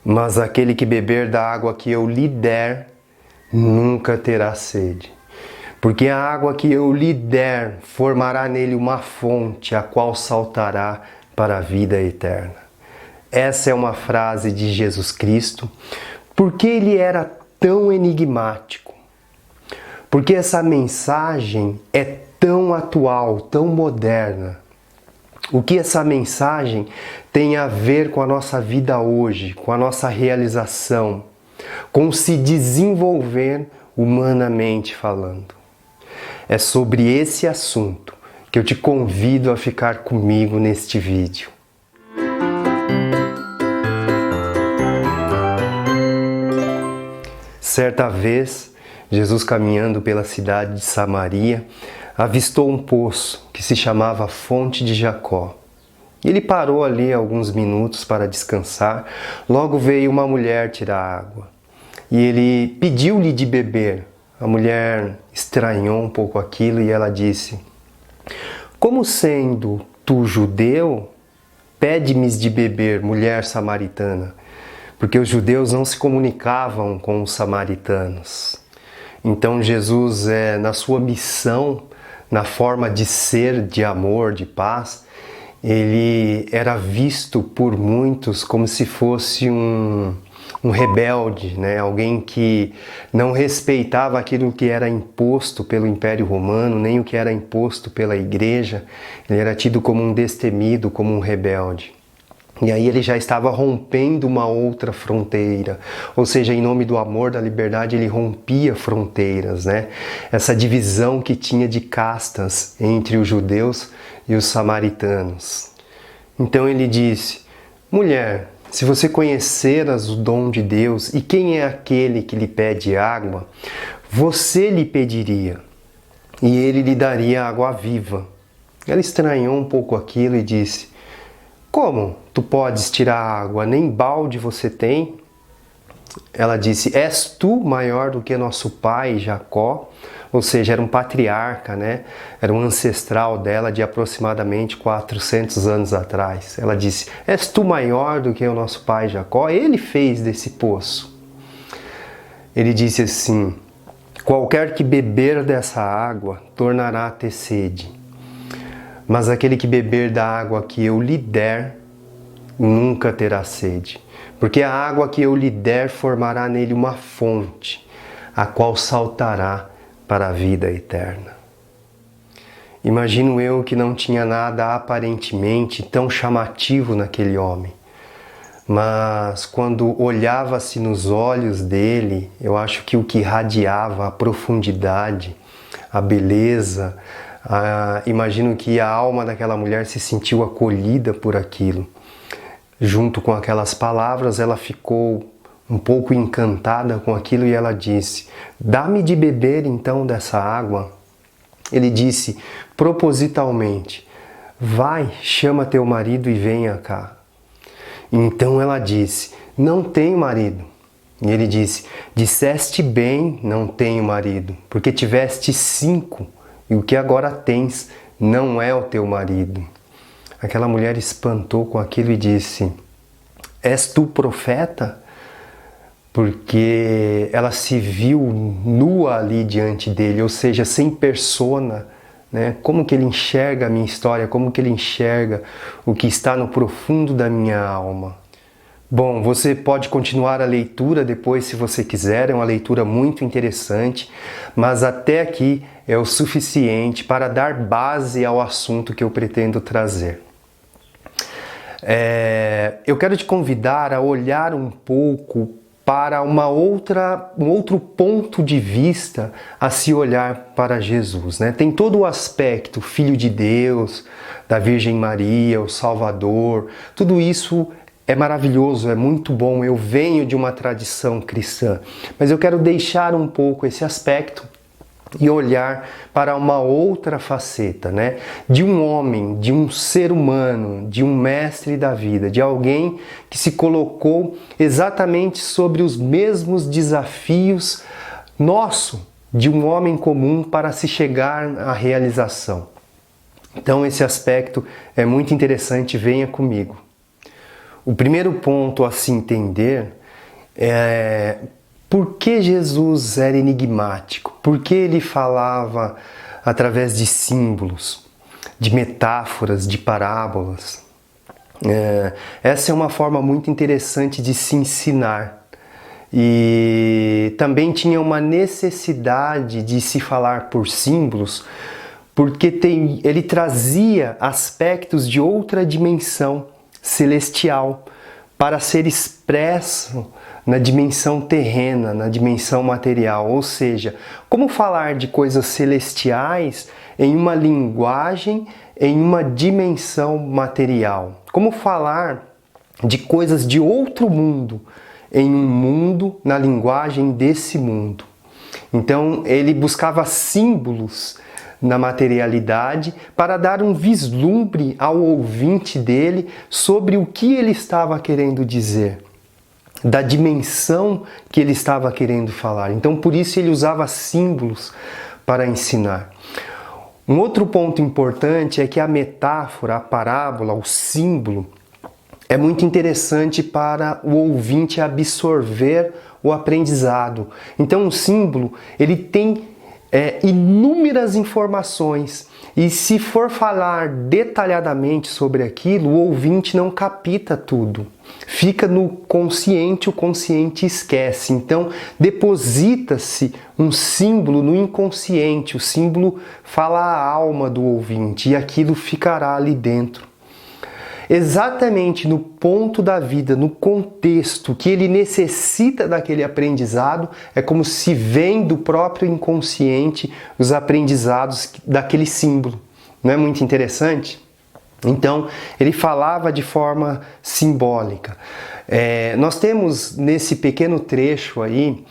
Mas aquele que beber da água que eu lhe der, nunca terá sede. Porque a água que eu lhe der formará nele uma fonte, a qual saltará para a vida eterna. Essa é uma frase de Jesus Cristo. Por que ele era tão enigmático? Porque essa mensagem é tão atual, tão moderna. O que essa mensagem tem a ver com a nossa vida hoje, com a nossa realização, com se desenvolver humanamente falando? É sobre esse assunto que eu te convido a ficar comigo neste vídeo. Certa vez, Jesus caminhando pela cidade de Samaria, avistou um poço que se chamava Fonte de Jacó. Ele parou ali alguns minutos para descansar. Logo veio uma mulher tirar água e ele pediu-lhe de beber. A mulher estranhou um pouco aquilo e ela disse: "Como sendo tu judeu, pede-me de beber, mulher samaritana?" Porque os judeus não se comunicavam com os samaritanos. Então Jesus, na sua missão, na forma de ser, de amor, de paz, ele era visto por muitos como se fosse um rebelde, né? Alguém que não respeitava aquilo que era imposto pelo Império Romano, nem o que era imposto pela Igreja. Ele era tido como um destemido, como um rebelde. E aí ele já estava rompendo uma outra fronteira, ou seja, em nome do amor, da liberdade, ele rompia fronteiras, né? Essa divisão que tinha de castas entre os judeus e os samaritanos. Então ele disse: "Mulher, se você conheceras o dom de Deus e quem é aquele que lhe pede água, você lhe pediria e ele lhe daria água viva." Ela estranhou um pouco aquilo e disse: "Como tu podes tirar água? Nem balde você tem?" Ela disse: "És tu maior do que nosso pai Jacó?" Ou seja, era um patriarca, né? Era um ancestral dela de aproximadamente 400 anos atrás. Ela disse: "És tu maior do que o nosso pai Jacó? Ele fez desse poço." Ele disse assim: "Qualquer que beber dessa água tornará a ter sede. Mas aquele que beber da água que eu lhe der, nunca terá sede. Porque a água que eu lhe der formará nele uma fonte, a qual saltará para a vida eterna." Imagino eu que não tinha nada aparentemente tão chamativo naquele homem. Mas quando olhava-se nos olhos dele, eu acho que o que irradiava, a profundidade, a beleza, imagino que a alma daquela mulher se sentiu acolhida por aquilo. Junto com aquelas palavras, ela ficou um pouco encantada com aquilo e ela disse: "Dá-me de beber então dessa água." Ele disse propositalmente: "Vai, chama teu marido e venha cá." Então ela disse: "Não tenho marido." E ele disse: "Disseste bem, não tenho marido, porque tiveste 5 e o que agora tens não é o teu marido." Aquela mulher espantou com aquilo e disse: "És tu profeta?" Porque ela se viu nua ali diante dele, ou seja, sem persona, né? Como que ele enxerga a minha história, como que ele enxerga o que está no profundo da minha alma. Bom, você pode continuar a leitura depois se você quiser, é uma leitura muito interessante, mas até aqui é o suficiente para dar base ao assunto que eu pretendo trazer. Eu quero te convidar a olhar um pouco para um outro ponto de vista a se olhar para Jesus, né? Tem todo o aspecto Filho de Deus, da Virgem Maria, o Salvador, tudo isso é maravilhoso, é muito bom. Eu venho de uma tradição cristã, mas eu quero deixar um pouco esse aspecto e olhar para uma outra faceta, né? De um homem, de um ser humano, de um mestre da vida, de alguém que se colocou exatamente sobre os mesmos desafios de um homem comum para se chegar à realização. Então esse aspecto é muito interessante, venha comigo. O primeiro ponto a se entender é por que Jesus era enigmático, por que ele falava através de símbolos, de metáforas, de parábolas. Essa é uma forma muito interessante de se ensinar. E também tinha uma necessidade de se falar por símbolos, porque ele trazia aspectos de outra dimensão celestial para ser expresso na dimensão terrena, na dimensão material. Ou seja, como falar de coisas celestiais em uma linguagem, em uma dimensão material? Como falar de coisas de outro mundo em um mundo, na linguagem desse mundo? Então ele buscava símbolos na materialidade para dar um vislumbre ao ouvinte dele sobre o que ele estava querendo dizer, da dimensão que ele estava querendo falar. Então por isso ele usava símbolos para ensinar. Um outro ponto importante é que a metáfora, a parábola, o símbolo é muito interessante para o ouvinte absorver o aprendizado. Então o símbolo ele tem inúmeras informações, e se for falar detalhadamente sobre aquilo, o ouvinte não capta tudo. Fica no consciente, o consciente esquece. Então deposita-se um símbolo no inconsciente, o símbolo fala a alma do ouvinte e aquilo ficará ali dentro. Exatamente no ponto da vida, no contexto que ele necessita daquele aprendizado, é como se vem do próprio inconsciente os aprendizados daquele símbolo. Não é muito interessante? Então, ele falava de forma simbólica. Nós temos nesse pequeno trecho aí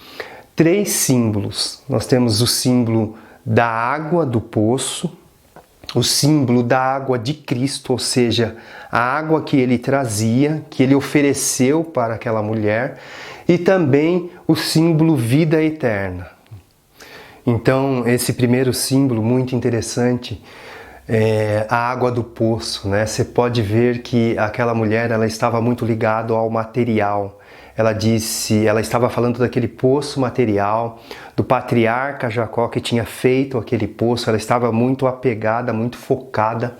3 símbolos. Nós temos o símbolo da água do poço, o símbolo da água de Cristo, ou seja, a água que ele trazia, que ele ofereceu para aquela mulher, e também o símbolo vida eterna. Então, esse primeiro símbolo, muito interessante, é a água do poço, né? Você pode ver que aquela mulher ela estava muito ligada ao material. Ela estava falando daquele poço material, do patriarca Jacó que tinha feito aquele poço. Ela estava muito apegada, muito focada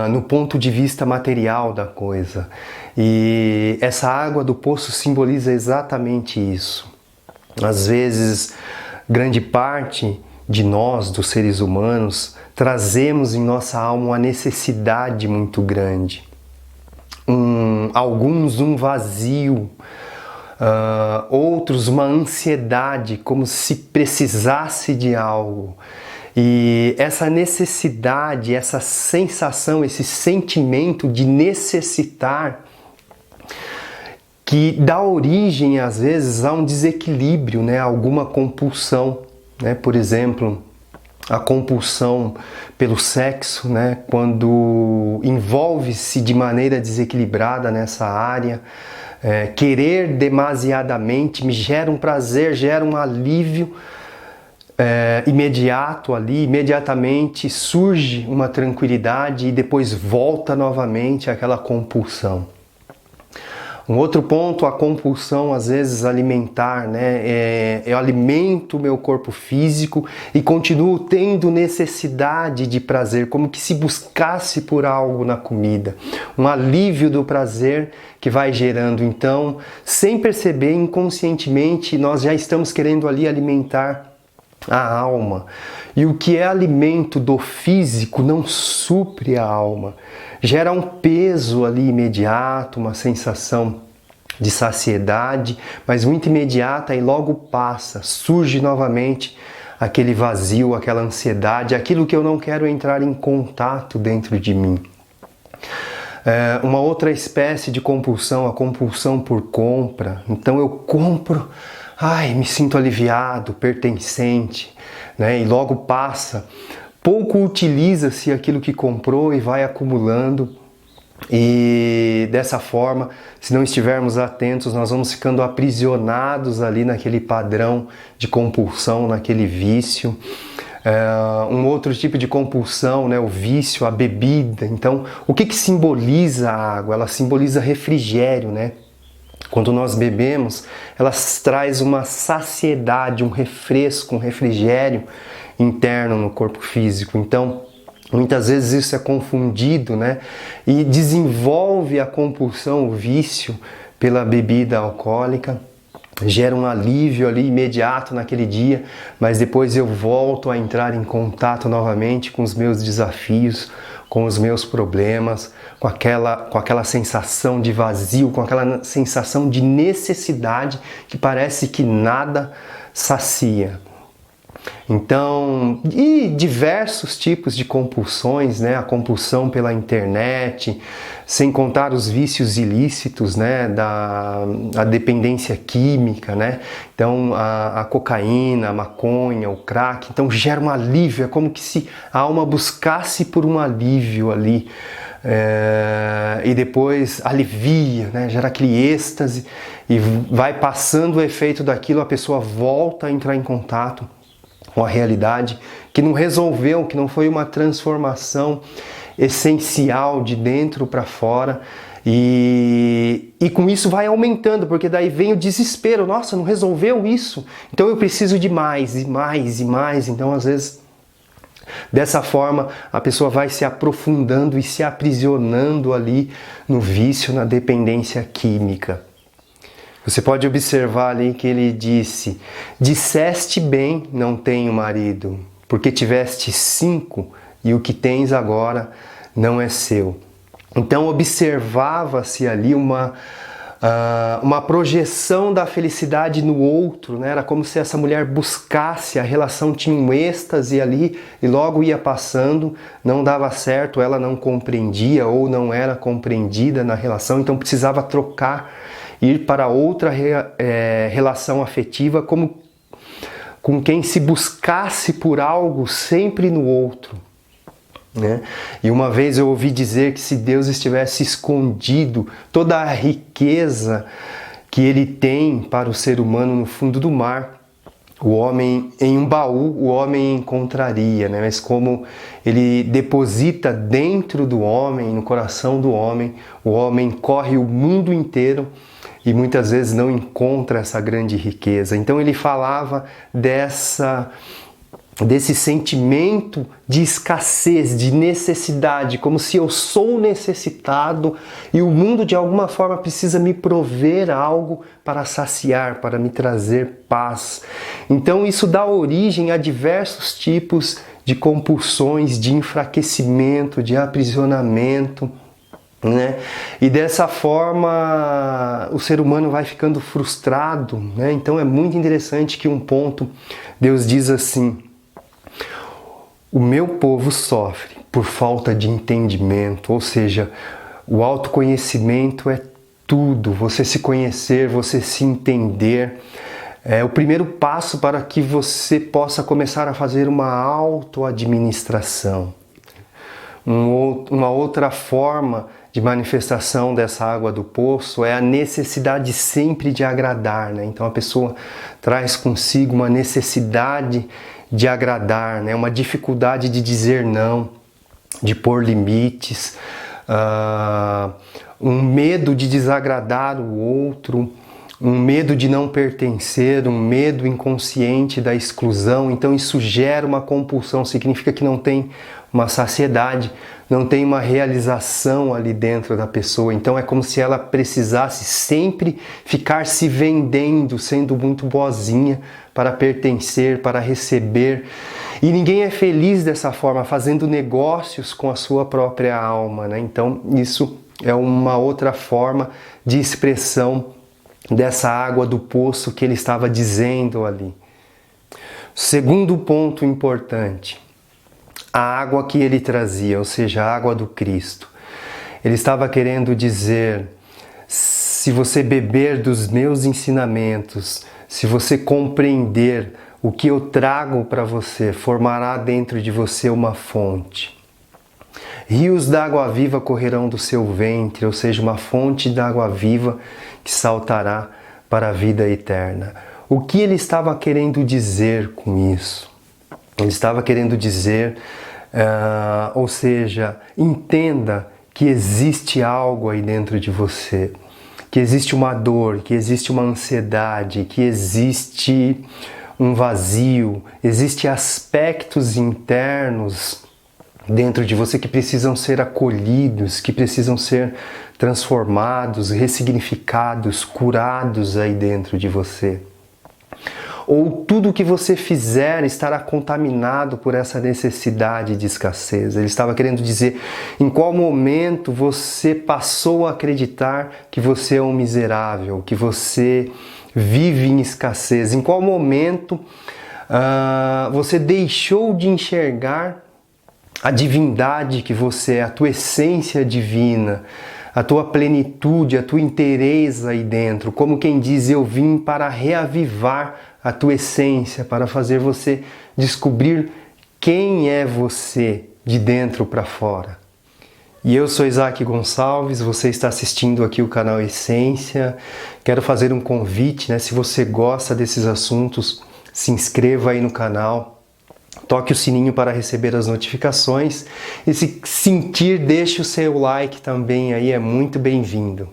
no ponto de vista material da coisa. E essa água do poço simboliza exatamente isso. Às vezes, grande parte de nós, dos seres humanos, trazemos em nossa alma uma necessidade muito grande. Alguns um vazio, outros uma ansiedade, como se precisasse de algo. E essa necessidade, essa sensação, esse sentimento de necessitar, que dá origem às vezes a um desequilíbrio, né? Alguma compulsão, né? Por exemplo, a compulsão pelo sexo, né? Quando envolve-se de maneira desequilibrada nessa área, querer demasiadamente me gera um prazer, gera um alívio imediato ali, imediatamente surge uma tranquilidade e depois volta novamente aquela compulsão. Um outro ponto, a compulsão às vezes alimentar, né? Eu alimento o meu corpo físico e continuo tendo necessidade de prazer, como que se buscasse por algo na comida. Um alívio do prazer que vai gerando. Então, sem perceber, inconscientemente, nós já estamos querendo ali alimentar a alma. E o que é alimento do físico não supre a alma. Gera um peso ali imediato, uma sensação de saciedade, mas muito imediata e logo passa. Surge novamente aquele vazio, aquela ansiedade, aquilo que eu não quero entrar em contato dentro de mim. Uma outra espécie de compulsão, a compulsão por compra. Então eu compro, me sinto aliviado, pertencente, né? E logo passa. Pouco utiliza-se aquilo que comprou e vai acumulando. E dessa forma, se não estivermos atentos, nós vamos ficando aprisionados ali naquele padrão de compulsão, naquele vício. Um outro tipo de compulsão, né, o vício, a bebida. Então, o que simboliza a água? Ela simboliza refrigério, né? Quando nós bebemos, ela traz uma saciedade, um refresco, um refrigério interno no corpo físico. Então, muitas vezes isso é confundido, né? E desenvolve a compulsão, o vício pela bebida alcoólica. Gera um alívio ali imediato naquele dia, mas depois eu volto a entrar em contato novamente com os meus desafios, com os meus problemas, com aquela sensação de vazio, com aquela sensação de necessidade que parece que nada sacia. Então, e diversos tipos de compulsões, né? A compulsão pela internet, sem contar os vícios ilícitos, né? A dependência química, né? Então, a cocaína, a maconha, o crack, então gera um alívio, é como que se a alma buscasse por um alívio ali, e depois alivia, né? Gera aquele êxtase e vai passando o efeito daquilo, a pessoa volta a entrar em contato com a realidade, que não resolveu, que não foi uma transformação essencial de dentro para fora, e com isso vai aumentando, porque daí vem o desespero, nossa, não resolveu isso, então eu preciso de mais, e mais, e mais. Então às vezes dessa forma a pessoa vai se aprofundando e se aprisionando ali no vício, na dependência química. Você pode observar ali que ele disse: disseste bem, não tenho marido, porque tiveste 5 e o que tens agora não é seu. Então observava-se ali uma projeção da felicidade no outro, né? Era como se essa mulher buscasse, a relação tinha um êxtase ali e logo ia passando, não dava certo, ela não compreendia ou não era compreendida na relação, então precisava trocar, ir para outra relação afetiva, como com quem se buscasse por algo sempre no outro, né? E uma vez eu ouvi dizer que se Deus estivesse escondido toda a riqueza que Ele tem para o ser humano no fundo do mar, o homem, em um baú, o homem encontraria, né? Mas como Ele deposita dentro do homem, no coração do homem, o homem corre o mundo inteiro e muitas vezes não encontra essa grande riqueza. Então ele falava desse sentimento de escassez, de necessidade, como se eu sou necessitado e o mundo de alguma forma precisa me prover algo para saciar, para me trazer paz. Então isso dá origem a diversos tipos de compulsões, de enfraquecimento, de aprisionamento, né? E dessa forma o ser humano vai ficando frustrado, né? Então é muito interessante que um ponto Deus diz assim: o meu povo sofre por falta de entendimento, ou seja, o autoconhecimento é tudo, você se conhecer, você se entender, é o primeiro passo para que você possa começar a fazer uma auto-administração. Uma outra forma de manifestação dessa água do poço é a necessidade sempre de agradar, né? Então a pessoa traz consigo uma necessidade de agradar, né? Uma dificuldade de dizer não, de pôr limites, um medo de desagradar o outro, um medo de não pertencer, um medo inconsciente da exclusão. Então isso gera uma compulsão, significa que não tem uma saciedade, não tem uma realização ali dentro da pessoa. Então é como se ela precisasse sempre ficar se vendendo, sendo muito boazinha para pertencer, para receber. E ninguém é feliz dessa forma, fazendo negócios com a sua própria alma, né? Então isso é uma outra forma de expressão dessa água do poço que ele estava dizendo ali. Segundo ponto importante, a água que ele trazia, ou seja, a água do Cristo. Ele estava querendo dizer: se você beber dos meus ensinamentos, se você compreender o que eu trago para você, formará dentro de você uma fonte. Rios d'água viva correrão do seu ventre, ou seja, uma fonte d'água viva que saltará para a vida eterna. O que ele estava querendo dizer com isso? Ele estava querendo dizer, ou seja, entenda que existe algo aí dentro de você, que existe uma dor, que existe uma ansiedade, que existe um vazio, existem aspectos internos dentro de você que precisam ser acolhidos, que precisam ser transformados, ressignificados, curados aí dentro de você. Ou tudo que você fizer estará contaminado por essa necessidade de escassez. Ele estava querendo dizer em qual momento você passou a acreditar que você é um miserável, que você vive em escassez. Em qual momento você deixou de enxergar a divindade que você é, a tua essência divina, a tua plenitude, a tua inteireza aí dentro. Como quem diz, eu vim para reavivar a tua essência, para fazer você descobrir quem é você de dentro para fora. E eu sou Isaac Gonçalves, você está assistindo aqui o canal Essência. Quero fazer um convite, né? Se você gosta desses assuntos, se inscreva aí no canal, toque o sininho para receber as notificações e se sentir, deixe o seu like também aí, é muito bem-vindo.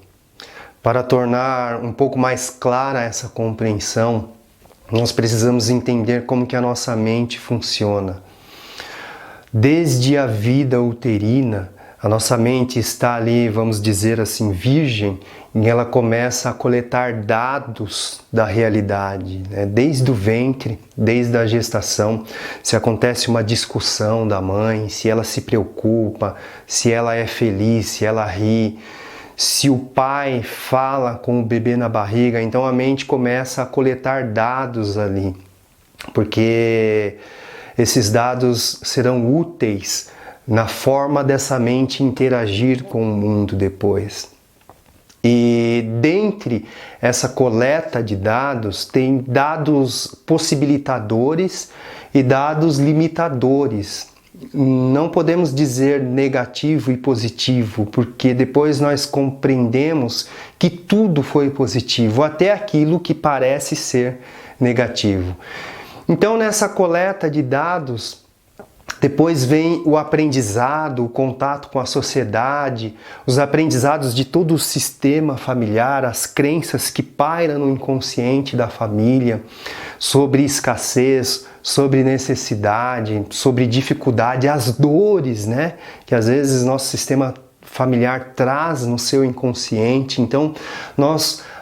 Para tornar um pouco mais clara essa compreensão, nós precisamos entender como que a nossa mente funciona. Desde a vida uterina, a nossa mente está ali, vamos dizer assim, virgem, e ela começa a coletar dados da realidade, né? Desde o ventre, desde a gestação, se acontece uma discussão da mãe, se ela se preocupa, se ela é feliz, se ela ri, se o pai fala com o bebê na barriga, então a mente começa a coletar dados ali, porque esses dados serão úteis na forma dessa mente interagir com o mundo depois. E dentre essa coleta de dados, tem dados possibilitadores e dados limitadores. Não podemos dizer negativo e positivo, porque depois nós compreendemos que tudo foi positivo, até aquilo que parece ser negativo. Então, nessa coleta de dados, depois vem o aprendizado, o contato com a sociedade, os aprendizados de todo o sistema familiar, as crenças que pairam no inconsciente da família sobre escassez, sobre necessidade, sobre dificuldade, as dores, né, que às vezes nosso sistema familiar traz no seu inconsciente. Então,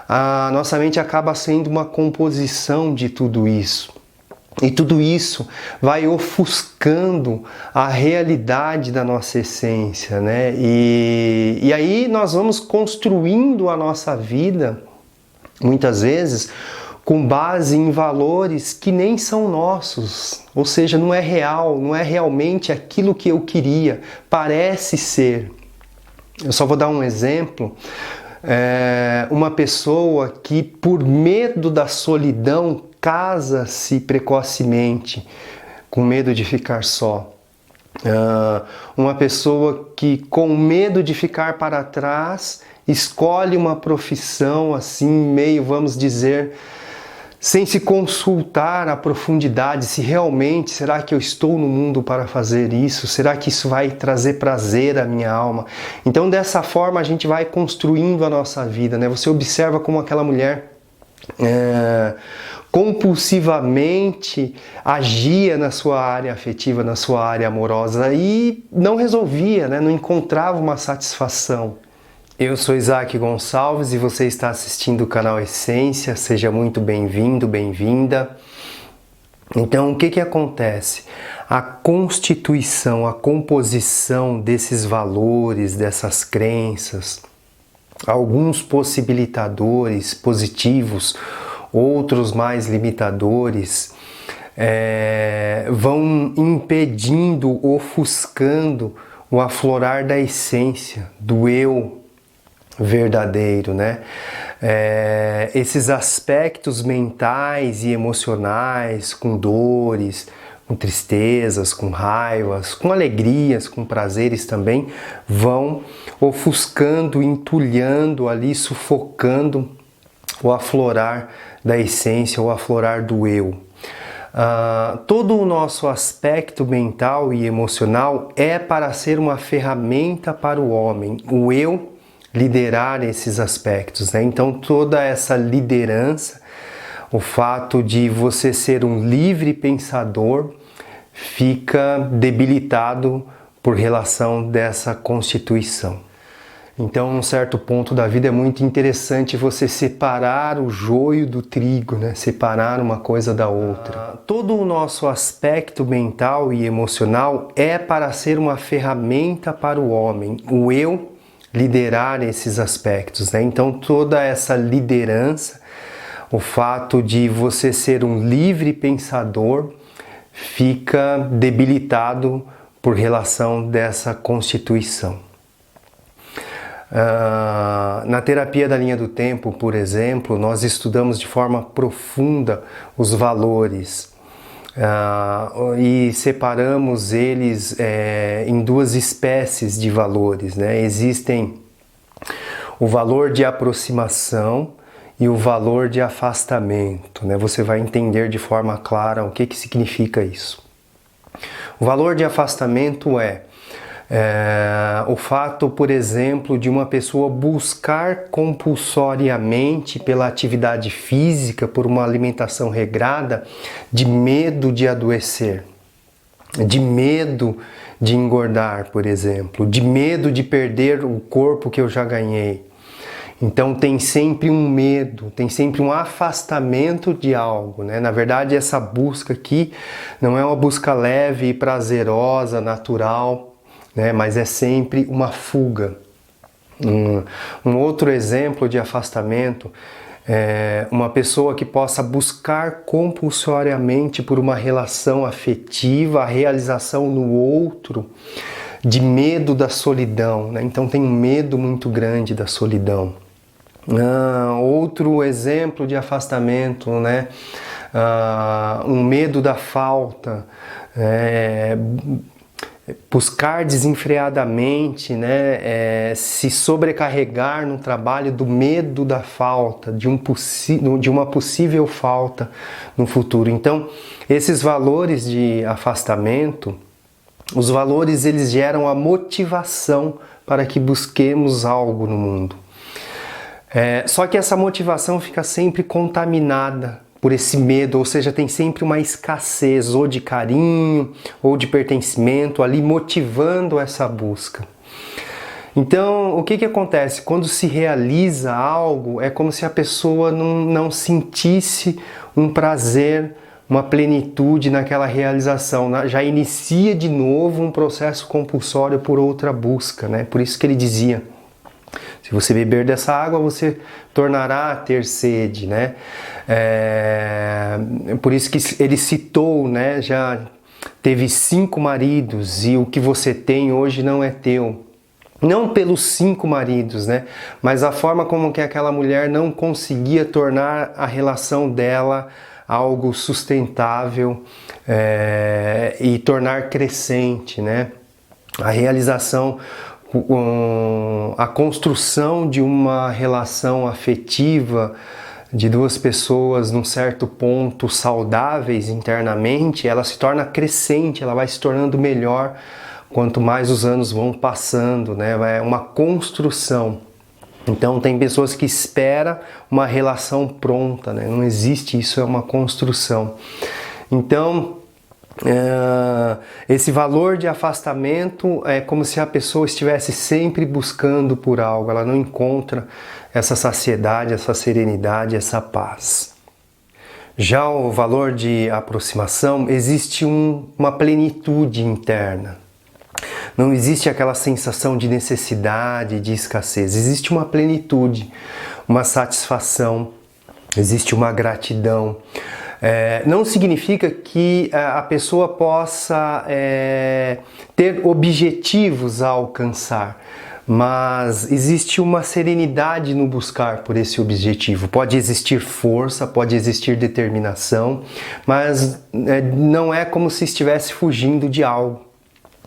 a nossa mente acaba sendo uma composição de tudo isso. E tudo isso vai ofuscando a realidade da nossa essência, né? E aí nós vamos construindo a nossa vida, muitas vezes, com base em valores que nem são nossos. Ou seja, não é real, não é realmente aquilo que eu queria, parece ser. Eu só vou dar um exemplo. Uma pessoa que, por medo da solidão, casa-se precocemente, com medo de ficar só. Uma pessoa que, com medo de ficar para trás, escolhe uma profissão assim, meio, vamos dizer, sem se consultar a profundidade, se realmente, será que eu estou no mundo para fazer isso? Será que isso vai trazer prazer à minha alma? Então, dessa forma, a gente vai construindo a nossa vida, né? Você observa como aquela mulher compulsivamente agia na sua área afetiva, na sua área amorosa e não resolvia, né? Não encontrava uma satisfação. Eu sou Isaac Gonçalves e você está assistindo o canal Essência, seja muito bem-vindo, bem-vinda. Então, o que acontece? A constituição, a composição desses valores, dessas crenças, alguns possibilitadores positivos, outros mais limitadores, vão impedindo, ofuscando o aflorar da essência, do eu verdadeiro, né? Esses aspectos mentais e emocionais, com dores, com tristezas, com raivas, com alegrias, com prazeres também, vão ofuscando, entulhando ali, sufocando o aflorar da essência, o aflorar do eu. Todo o nosso aspecto mental e emocional é para ser uma ferramenta para o homem, o eu liderar esses aspectos, né? Então toda essa liderança, o fato de você ser um livre pensador, fica debilitado por relação dessa constituição. Então, num certo ponto da vida é muito interessante você separar o joio do trigo, né? Separar uma coisa da outra. Todo o nosso aspecto mental e emocional é para ser uma ferramenta para o homem, o eu liderar esses aspectos, né? Então, toda essa liderança, o fato de você ser um livre pensador, fica debilitado por relação dessa constituição. Na terapia da linha do tempo, por exemplo, nós estudamos de forma profunda os valores e separamos eles em duas espécies de valores, né? Existem o valor de aproximação e o valor de afastamento, né? Você vai entender de forma clara o que significa isso. O valor de afastamento é o fato, por exemplo, de uma pessoa buscar compulsoriamente pela atividade física, por uma alimentação regrada, de medo de adoecer, de medo de engordar, por exemplo, de medo de perder o corpo que eu já ganhei. Então tem sempre um medo, tem sempre um afastamento de algo, né? Na verdade, essa busca aqui não é uma busca leve e prazerosa, natural, né? Mas é sempre uma fuga. Um outro exemplo de afastamento é uma pessoa que possa buscar compulsoriamente por uma relação afetiva, a realização no outro, de medo da solidão, né? Então tem um medo muito grande da solidão. Outro exemplo de afastamento, né? Um medo da falta, buscar desenfreadamente, né? Se sobrecarregar no trabalho do medo da falta, de uma possível falta no futuro. Então, esses valores de afastamento, os valores eles geram a motivação para que busquemos algo no mundo. Só que essa motivação fica sempre contaminada por esse medo, ou seja, tem sempre uma escassez ou de carinho ou de pertencimento ali motivando essa busca. Então, o que acontece? Quando se realiza algo, é como se a pessoa não sentisse um prazer, uma plenitude naquela realização, já inicia de novo um processo compulsório por outra busca, né? Por isso que ele dizia: se você beber dessa água, você tornará a ter sede, né? Por isso que ele citou, né? Já teve 5 maridos e o que você tem hoje não é teu. Não pelos 5 maridos, né? Mas a forma como que aquela mulher não conseguia tornar a relação dela algo sustentável e tornar crescente, né? A realização, a construção de uma relação afetiva de duas pessoas num certo ponto saudáveis internamente, ela se torna crescente, ela vai se tornando melhor quanto mais os anos vão passando, né? É uma construção. Então tem pessoas que esperam uma relação pronta, né? Não existe isso, é uma construção. Então esse valor de afastamento é como se a pessoa estivesse sempre buscando por algo, ela não encontra essa saciedade, essa serenidade, essa paz. Já o valor de aproximação, existe uma plenitude interna. Não existe aquela sensação de necessidade, de escassez. Existe uma plenitude, uma satisfação, existe uma gratidão. Não significa que a pessoa possa ter objetivos a alcançar, mas existe uma serenidade no buscar por esse objetivo. Pode existir força, pode existir determinação, mas não é como se estivesse fugindo de algo.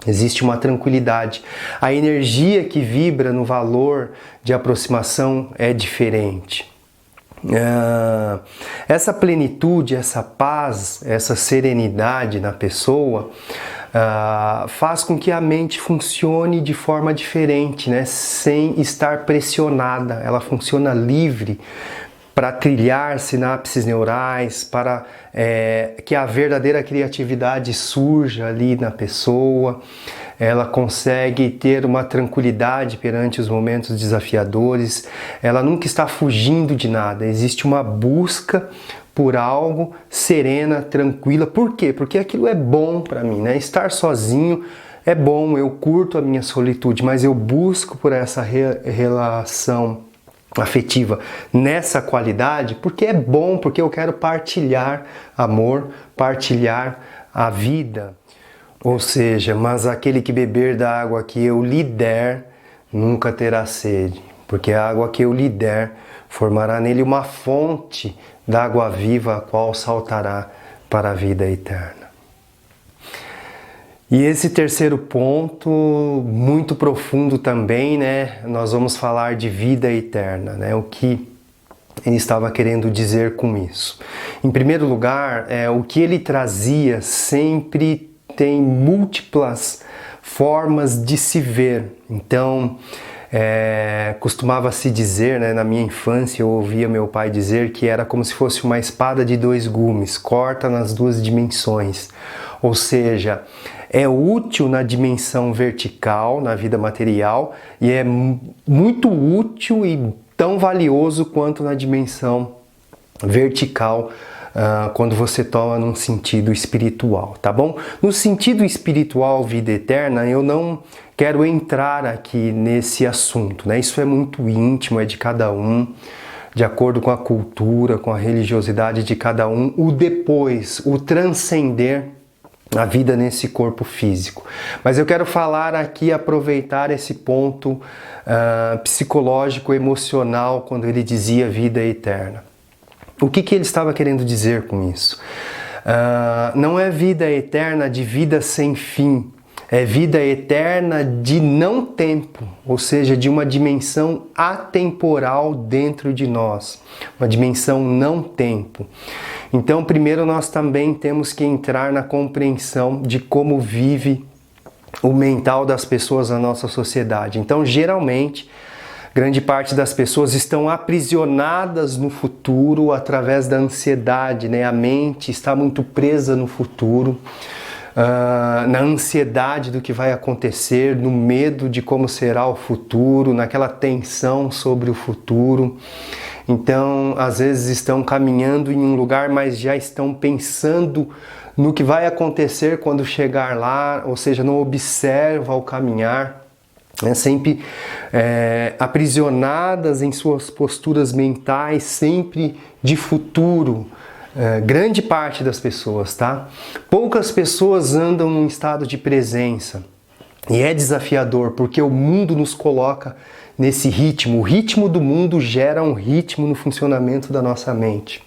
Existe uma tranquilidade. A energia que vibra no valor de aproximação é diferente. essa plenitude, essa paz, essa serenidade na pessoa faz com que a mente funcione de forma diferente, né? Sem estar pressionada. Ela funciona livre para trilhar sinapses neurais, para que a verdadeira criatividade surja ali na pessoa. Ela consegue ter uma tranquilidade perante os momentos desafiadores, ela nunca está fugindo de nada, existe uma busca por algo serena, tranquila. Por quê? Porque aquilo é bom para mim, né? Estar sozinho é bom, eu curto a minha solitude, mas eu busco por essa relação afetiva nessa qualidade porque é bom, porque eu quero partilhar amor, partilhar a vida. Ou seja, mas aquele que beber da água que eu lhe der, nunca terá sede, porque a água que eu lhe der formará nele uma fonte da água viva, a qual saltará para a vida eterna. E esse terceiro ponto, muito profundo também, né? Nós vamos falar de vida eterna, né? O que ele estava querendo dizer com isso. Em primeiro lugar, o que ele trazia sempre tem múltiplas formas de se ver. Então, costumava-se dizer, né, na minha infância eu ouvia meu pai dizer que era como se fosse uma espada de dois gumes, corta nas duas dimensões. Ou seja, é útil na dimensão vertical, na vida material, e é muito útil e tão valioso quanto na dimensão vertical, quando você toma num sentido espiritual, tá bom? No sentido espiritual, vida eterna, eu não quero entrar aqui nesse assunto, né? Isso é muito íntimo, é de cada um, de acordo com a cultura, com a religiosidade de cada um, o depois, o transcender a vida nesse corpo físico. Mas eu quero falar aqui, aproveitar esse ponto psicológico, emocional, quando ele dizia vida eterna. O que ele estava querendo dizer com isso? Não é vida eterna de vida sem fim, é vida eterna de não tempo, ou seja, de uma dimensão atemporal dentro de nós, uma dimensão não tempo. Então, primeiro nós também temos que entrar na compreensão de como vive o mental das pessoas na nossa sociedade. Então, geralmente, grande parte das pessoas estão aprisionadas no futuro através da ansiedade, né? A mente está muito presa no futuro, na ansiedade do que vai acontecer, no medo de como será o futuro, naquela tensão sobre o futuro. Então, às vezes estão caminhando em um lugar, mas já estão pensando no que vai acontecer quando chegar lá, ou seja, não observa o caminhar. Sempre aprisionadas em suas posturas mentais, sempre de futuro. Grande parte das pessoas, tá? Poucas pessoas andam num estado de presença. E é desafiador, porque o mundo nos coloca nesse ritmo. O ritmo do mundo gera um ritmo no funcionamento da nossa mente.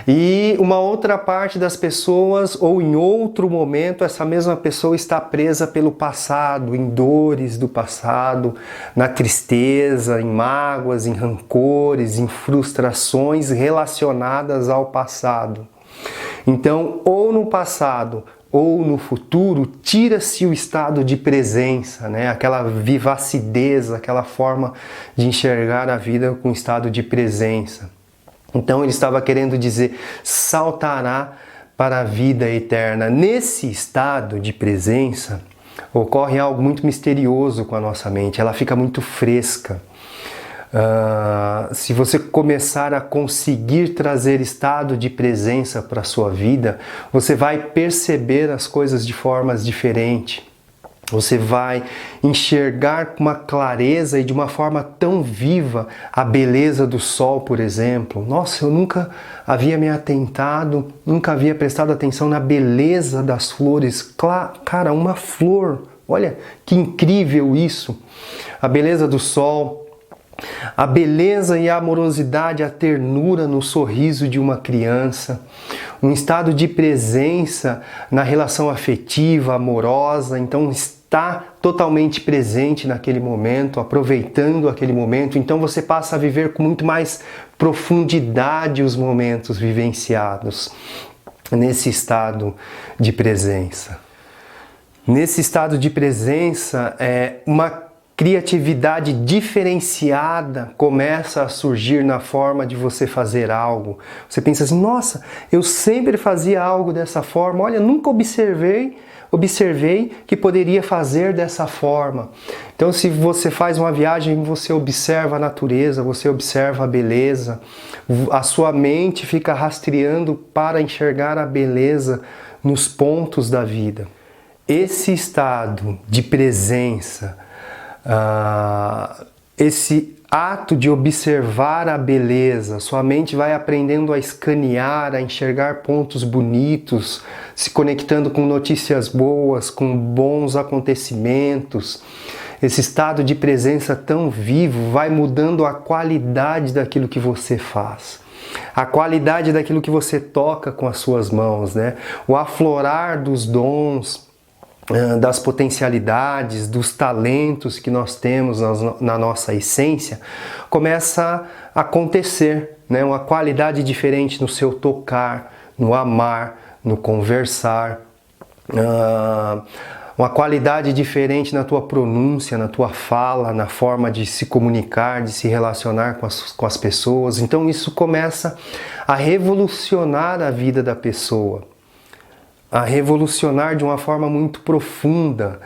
E uma outra parte das pessoas, ou em outro momento, essa mesma pessoa está presa pelo passado, em dores do passado, na tristeza, em mágoas, em rancores, em frustrações relacionadas ao passado. Então, ou no passado ou no futuro, tira-se o estado de presença, né? Aquela vivacidez, aquela forma de enxergar a vida com estado de presença. Então ele estava querendo dizer, saltará para a vida eterna. Nesse estado de presença, ocorre algo muito misterioso com a nossa mente, ela fica muito fresca. Se você começar a conseguir trazer estado de presença para a sua vida, você vai perceber as coisas de formas diferentes. Você vai enxergar com uma clareza e de uma forma tão viva a beleza do sol, por exemplo. Nossa, eu nunca havia me atentado, nunca havia prestado atenção na beleza das flores. Cara, uma flor, olha que incrível isso. A beleza do sol, a beleza e a amorosidade, a ternura no sorriso de uma criança, um estado de presença na relação afetiva, amorosa. Então, está totalmente presente naquele momento, aproveitando aquele momento, então você passa a viver com muito mais profundidade os momentos vivenciados nesse estado de presença. Nesse estado de presença, uma criatividade diferenciada começa a surgir na forma de você fazer algo. Você pensa assim, nossa, eu sempre fazia algo dessa forma, olha, nunca observei que poderia fazer dessa forma. Então, se você faz uma viagem, você observa a natureza, você observa a beleza, a sua mente fica rastreando para enxergar a beleza nos pontos da vida. Esse estado de presença, esse ato de observar a beleza, sua mente vai aprendendo a escanear, a enxergar pontos bonitos, se conectando com notícias boas, com bons acontecimentos. Esse estado de presença tão vivo vai mudando a qualidade daquilo que você faz, a qualidade daquilo que você toca com as suas mãos, né? O aflorar dos dons, das potencialidades, dos talentos que nós temos na nossa essência, começa a acontecer, né? Uma qualidade diferente no seu tocar, no amar, no conversar, uma qualidade diferente na tua pronúncia, na tua fala, na forma de se comunicar, de se relacionar com as pessoas. Então isso começa a revolucionar a vida da pessoa, a revolucionar de uma forma muito profunda.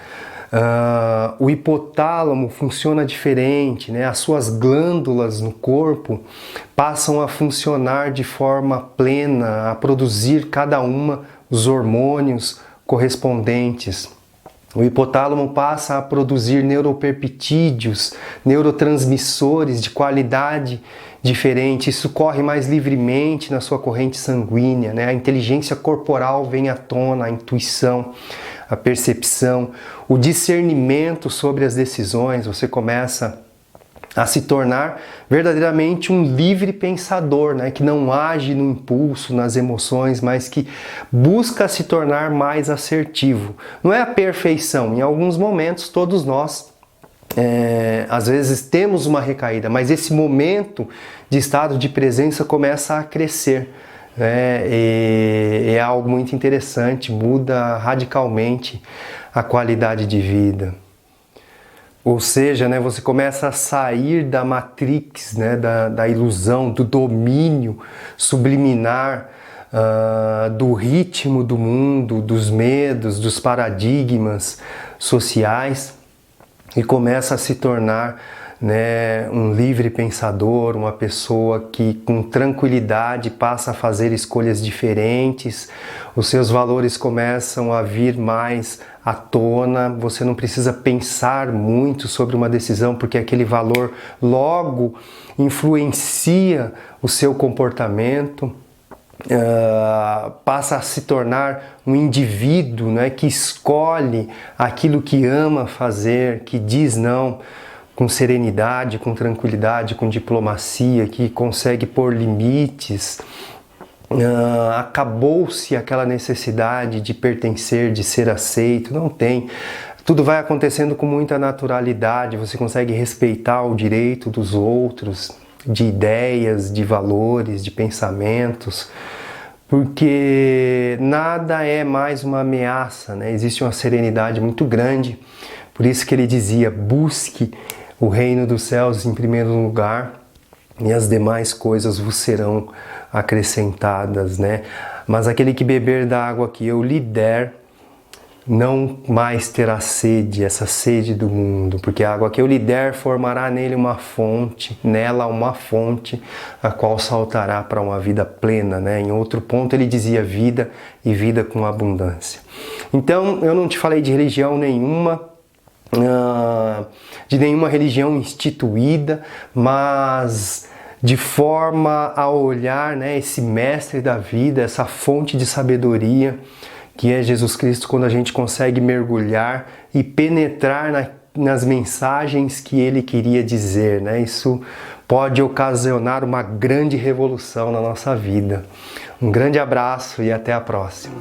O hipotálamo funciona diferente, né? As suas glândulas no corpo passam a funcionar de forma plena, a produzir cada uma os hormônios correspondentes. O hipotálamo passa a produzir neuropeptídeos, neurotransmissores de qualidade diferente. Isso corre mais livremente na sua corrente sanguínea, né? A inteligência corporal vem à tona, a intuição, a percepção, o discernimento sobre as decisões. Você começa a se tornar verdadeiramente um livre pensador, né? Que não age no impulso, nas emoções, mas que busca se tornar mais assertivo. Não é a perfeição, em alguns momentos todos nós às vezes temos uma recaída, mas esse momento de estado de presença começa a crescer, né? E é algo muito interessante, muda radicalmente a qualidade de vida. Ou seja, né, você começa a sair da matrix, né, da ilusão, do domínio subliminar, do ritmo do mundo, dos medos, dos paradigmas sociais, e começa a se tornar, né, um livre pensador, uma pessoa que com tranquilidade passa a fazer escolhas diferentes, os seus valores começam a vir mais à tona, você não precisa pensar muito sobre uma decisão, porque aquele valor logo influencia o seu comportamento. Passa a se tornar um indivíduo, né, que escolhe aquilo que ama fazer, que diz não com serenidade, com tranquilidade, com diplomacia, que consegue pôr limites. Acabou-se aquela necessidade de pertencer, de ser aceito, não tem. Tudo vai acontecendo com muita naturalidade, você consegue respeitar o direito dos outros, de ideias, de valores, de pensamentos, porque nada é mais uma ameaça, né? Existe uma serenidade muito grande, por isso que ele dizia, busque o reino dos céus em primeiro lugar e as demais coisas vos serão acrescentadas, né? Mas aquele que beber da água que eu lhe der, não mais terá sede, essa sede do mundo, porque a água que eu lhe der formará nele uma fonte, nela uma fonte, a qual saltará para uma vida plena, né? Em outro ponto ele dizia vida e vida com abundância. Então eu não te falei de religião nenhuma, de nenhuma religião instituída, mas de forma a olhar, né, esse mestre da vida, essa fonte de sabedoria, que é Jesus Cristo, quando a gente consegue mergulhar e penetrar nas mensagens que ele queria dizer, né? Isso pode ocasionar uma grande revolução na nossa vida. Um grande abraço e até a próxima.